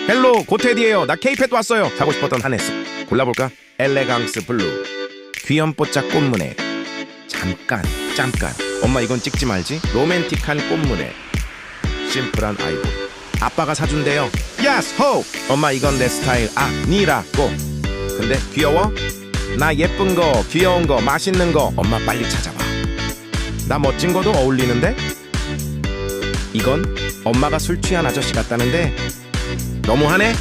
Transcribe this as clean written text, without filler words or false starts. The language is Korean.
헬로 고테디예요. 나 케이팻 왔어요. 사고 싶었던 하네스 골라볼까? 엘레강스 블루 귀염뽀짝 꽃무늬 잠깐 엄마 이건 찍지 말지. 로맨틱한 꽃무늬 심플한 아이보리 아빠가 사준대요. 야스 호 엄마 이건 내 스타일 아니라고. 근데 귀여워? 나 예쁜 거 귀여운 거 맛있는 거 엄마 빨리 찾아봐. 나 멋진 거도 어울리는데? 이건 엄마가 술 취한 아저씨 같다는데 너무하네?